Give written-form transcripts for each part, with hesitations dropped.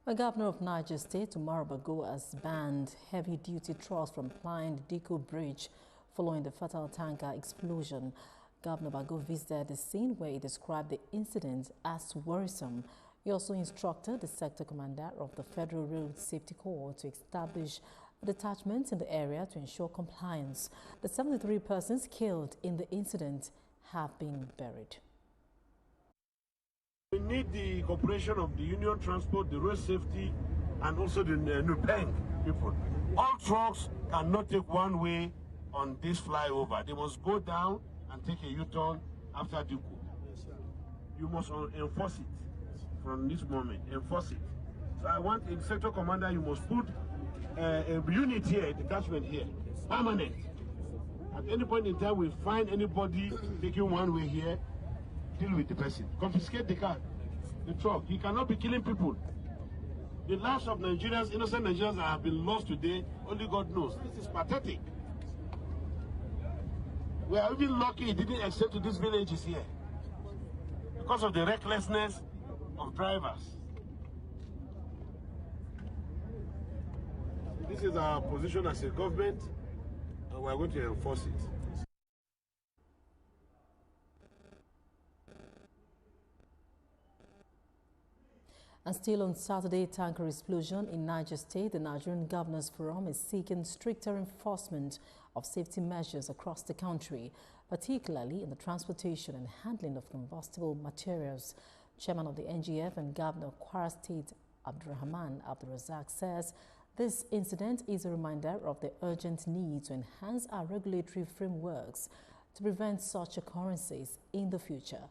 The governor of Niger State, Umar Bago, has banned heavy-duty trucks from plying the Diko Bridge following the fatal tanker explosion. Governor Bago visited the scene where he described the incident as worrisome. He also instructed the sector commander of the Federal Road Safety Corps to establish a detachment in the area to ensure compliance. The 73 persons killed in the incident have been buried. We need the cooperation of the Union Transport, the Road Safety, and also the Nupeng people. All trucks cannot take one way on this flyover. They must go down and take a U-turn after Duku. You must enforce it from this moment. Enforce it. So I want a sector commander, you must put a unit here, a detachment here, permanent. At any point in time, we find anybody taking one way here, deal with the person. Confiscate the car, the truck. He cannot be killing people. The lives of Nigerians, innocent Nigerians that have been lost today, only God knows. This is pathetic. We are even lucky he didn't extend to these villages here because of the recklessness of drivers. This is our position as a government, and we are going to enforce it. And still on Saturday, tanker explosion in Niger State, the Nigerian Governors Forum is seeking stricter enforcement of safety measures across the country, particularly in the transportation and handling of combustible materials. Chairman of the NGF and Governor of Kwara State, Abdurrahman Abdulrazak, says this incident is a reminder of the urgent need to enhance our regulatory frameworks to prevent such occurrences in the future.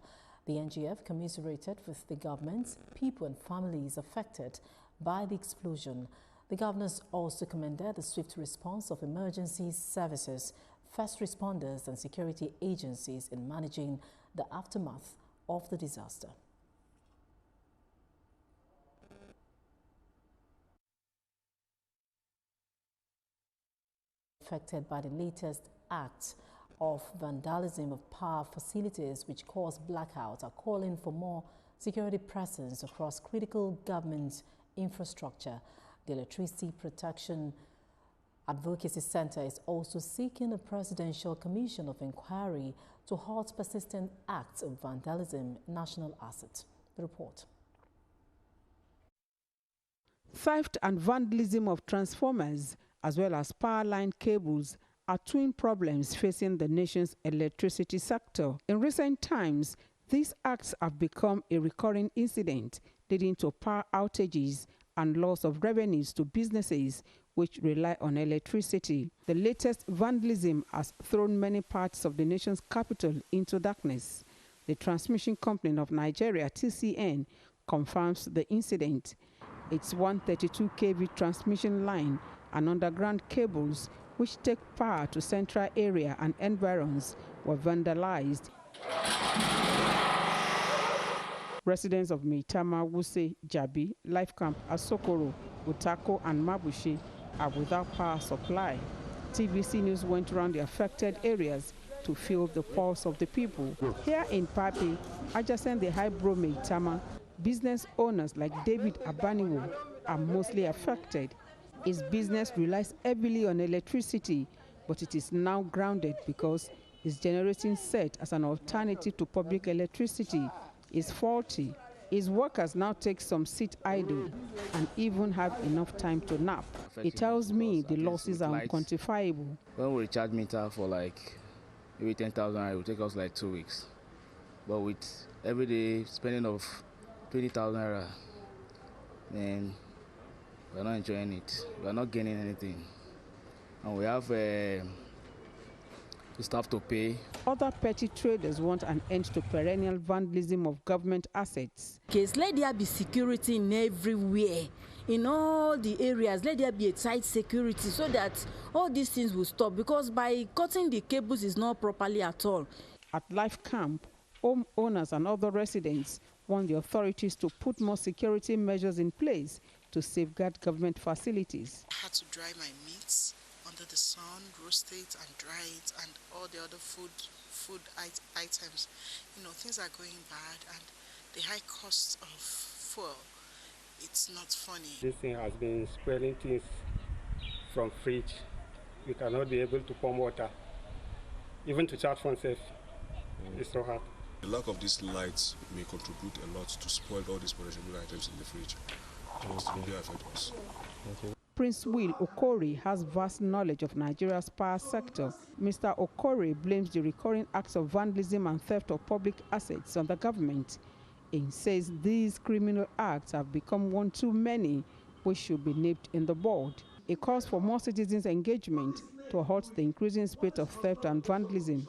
The NGF commiserated with the government, people and families affected by the explosion. The governors also commended the swift response of emergency services, first responders and security agencies in managing the aftermath of the disaster. Affected by the latest act of vandalism of power facilities which caused blackouts are calling for more security presence across critical government infrastructure. The Electricity Protection Advocacy Center is also seeking a presidential commission of inquiry to halt persistent acts of vandalism, national asset. The report. Theft and vandalism of transformers as well as power line cables are twin problems facing the nation's electricity sector. In recent times, these acts have become a recurring incident, leading to power outages and loss of revenues to businesses which rely on electricity. The latest vandalism has thrown many parts of the nation's capital into darkness. The Transmission Company of Nigeria, TCN, confirms the incident. Its 132 kV transmission line and underground cables which take power to central area and environs were vandalized. Residents of Meitama, Wuse, Jabi, Life Camp, Asokoro, Utako and Mabushi are without power supply. TVC News went around the affected areas to feel the pulse of the people. Here in Papi, adjacent the Hybro Meitama, business owners like David Abaniwo are mostly affected. His business relies heavily on electricity, but it is now grounded because his generating set as an alternative to public electricity is faulty. His workers now take some sit idle and even have enough time to nap. He tells me the losses are unquantifiable. When we recharge meter for like maybe 10,000, it will take us like 2 weeks. But with everyday spending of 20,000 naira, then we're not enjoying it. We're not gaining anything. And we have stuff to pay. Other petty traders want an end to perennial vandalism of government assets. Let there be security in everywhere, in all the areas. Let there be a tight security so that all these things will stop, because by cutting the cables is not properly at all. At Life Camp, homeowners and other residents want the authorities to put more security measures in place to safeguard government facilities. I had to dry my meats under the sun, roast it and dry it, and all the other food items. You know, things are going bad, and the high cost of fuel it's not funny. This thing has been spoiling things from fridge. You cannot be able to pump water. Even to charge phone safe, it's so hard. The lack of these lights may contribute a lot to spoil all these perishable items in the fridge. It must really affect us. Prince Will Okori has vast knowledge of Nigeria's power sector. Mr. Okori blames the recurring acts of vandalism and theft of public assets on the government. He says these criminal acts have become one too many, which should be nipped in the bud. He calls for more citizens' engagement to halt the increasing spate of theft and vandalism.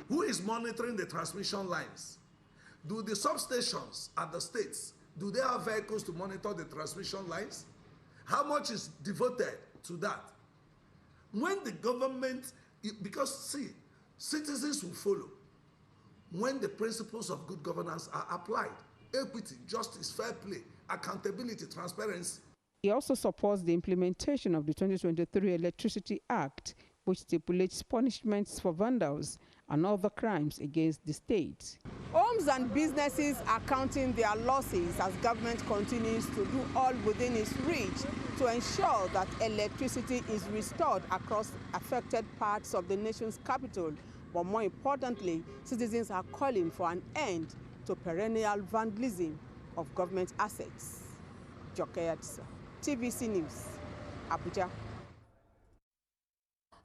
Who is monitoring the transmission lines? Do the substations at the states, do they have vehicles to monitor the transmission lines? How much is devoted to that? When the government, because see, citizens will follow when the principles of good governance are applied. Equity, justice, fair play, accountability, transparency. He also supports the implementation of the 2023 Electricity Act, which stipulates punishments for vandals and other crimes against the state. Homes and businesses are counting their losses as government continues to do all within its reach to ensure that electricity is restored across affected parts of the nation's capital. But more importantly, citizens are calling for an end to perennial vandalism of government assets. Jokeyatsa, TVC News, Abuja.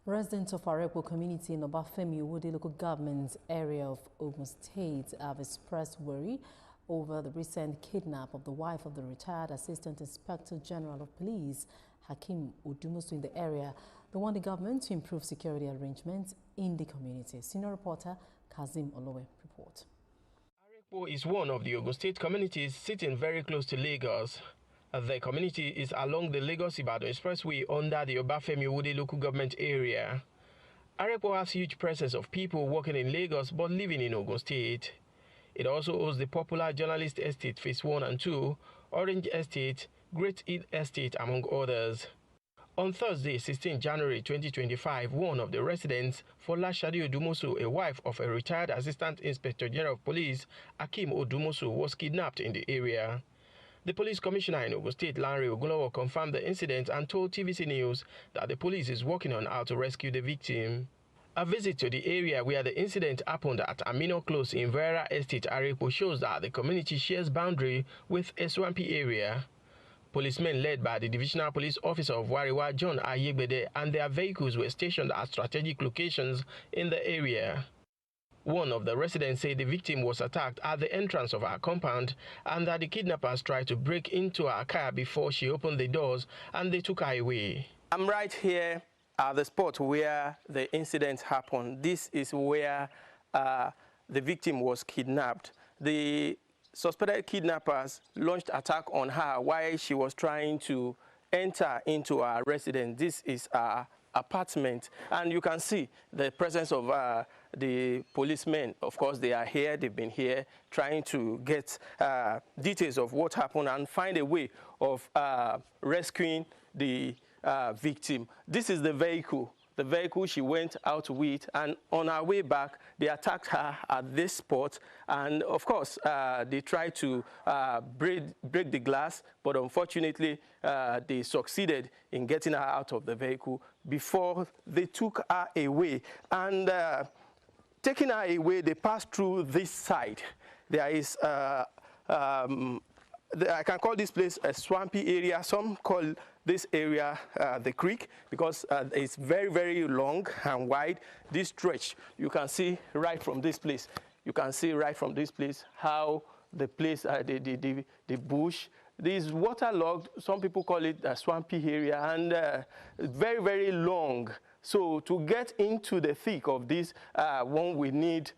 Residents of Arepo community in Obafemi Owode local government area of Ogun State have expressed worry over the recent kidnap of the wife of the retired Assistant Inspector General of Police, Hakeem Odumosu, in the area. They want the government to improve security arrangements in the community. Senior reporter Kazim Olowe report. Arepo is one of the Ogun State communities sitting very close to Lagos. The community is along the Lagos-Ibadan Expressway under the Obafemi Owode local government area. Arepo has huge presence of people working in Lagos but living in Ogun State. It also owns the popular Journalist Estate Phase 1 and 2, Orange Estate, Great Eid Estate, among others. On Thursday, 16 January 2025, one of the residents, Folashade Odumosu, a wife of a retired Assistant Inspector General of Police, Hakeem Odumosu, was kidnapped in the area. The police commissioner in Ogun State, Lanre Ogunlowo, confirmed the incident and told TVC News that the police is working on how to rescue the victim. A visit to the area where the incident happened at Amino Close in Vera Estate, Arepo, shows that the community shares boundary with a swampy area. Policemen led by the Divisional Police Officer of Wariwa, John Ayegbede, and their vehicles were stationed at strategic locations in the area. One of the residents said the victim was attacked at the entrance of her compound and that the kidnappers tried to break into her car before she opened the doors and they took her away. I'm right here at the spot where the incident happened. This is where the victim was kidnapped. The suspected kidnappers launched attack on her while she was trying to enter into her residence. This is her apartment, and you can see the presence of the policemen. Of course, they are here, they've been here trying to get details of what happened and find a way of rescuing the victim. This is the vehicle she went out with, and on her way back, they attacked her at this spot, and of course, they tried to break the glass, but unfortunately, they succeeded in getting her out of the vehicle before they took her away. And taking her away, they passed through this side. There is I can call this place a swampy area. Some call this area the creek because it's very, very long and wide. This stretch, you can see right from this place. You can see right from this place how the place, the bush, is waterlogged. Some people call it a swampy area, and very, very long. So to get into the thick of this, one will need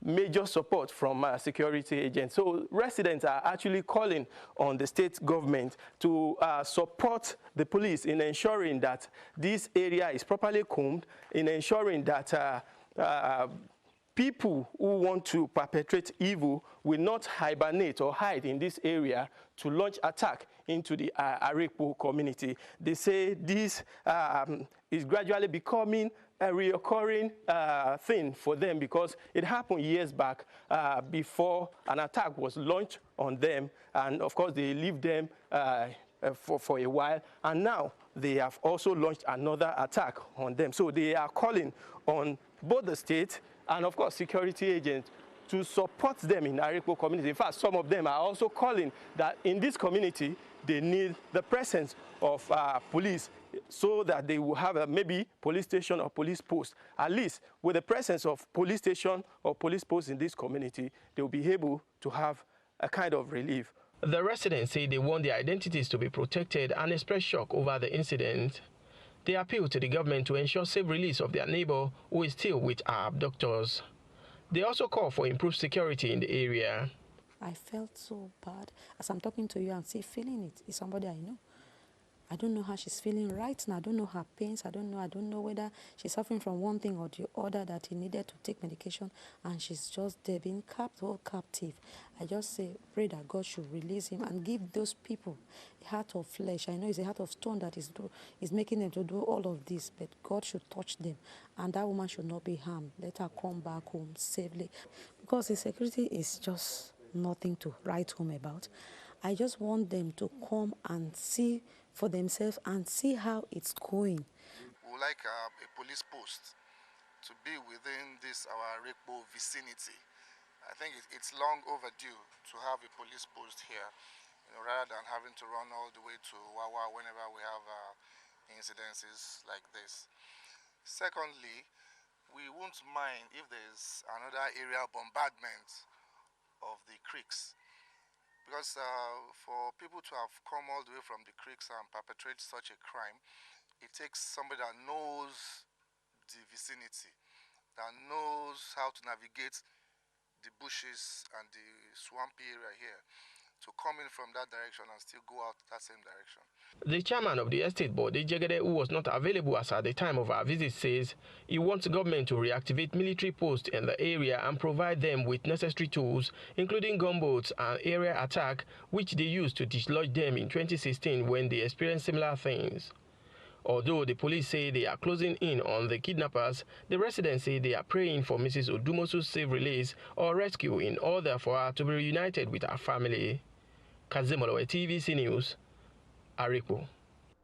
major support from security agents. So residents are actually calling on the state government to support the police in ensuring that this area is properly combed, in ensuring that people who want to perpetrate evil will not hibernate or hide in this area to launch attack into the Arepo community. They say this is gradually becoming a reoccurring thing for them because it happened years back before an attack was launched on them. And of course, they leave them for a while. And now they have also launched another attack on them. So they are calling on both the state and, of course, security agents to support them in Arepo community. In fact, some of them are also calling that in this community, they need the presence of police so that they will have maybe police station or police post. At least with the presence of police station or police post in this community, they will be able to have a kind of relief. The residents say they want their identities to be protected and express shock over the incident. They appeal to the government to ensure safe release of their neighbor who is still with our abductors. They also call for improved security in the area. I felt so bad. As I'm talking to you, I'm still feeling it. It's somebody I know. I don't know how she's feeling right now. I don't know her pains. I don't know whether she's suffering from one thing or the other that he needed to take medication, and she's just there being captive. I just say, pray that God should release him and give those people a heart of flesh. I know it's a heart of stone that is making them to do all of this, but God should touch them, and that woman should not be harmed. Let her come back home safely, because the security is just nothing to write home about. I just want them to come and see for themselves and see how it's going. We would like a police post to be within this our Arepo vicinity. I think it's long overdue to have a police post here, rather than having to run all the way to Wawa whenever we have incidences like this. Secondly, we won't mind if there's another area bombardment of the creeks. Because for people to have come all the way from the creeks and perpetrate such a crime, it takes somebody that knows the vicinity, that knows how to navigate the bushes and the swampy area here, to come in from that direction and still go out that same direction. The chairman of the estate board, Jegede, who was not available as at the time of our visit, says he wants government to reactivate military posts in the area and provide them with necessary tools, including gunboats and area attack, which they used to dislodge them in 2016 when they experienced similar things. Although the police say they are closing in on the kidnappers, the residents say they are praying for Mrs. Odumosu's safe release or rescue in order for her to be reunited with her family. Kazimolowe, TVC News, Arepo.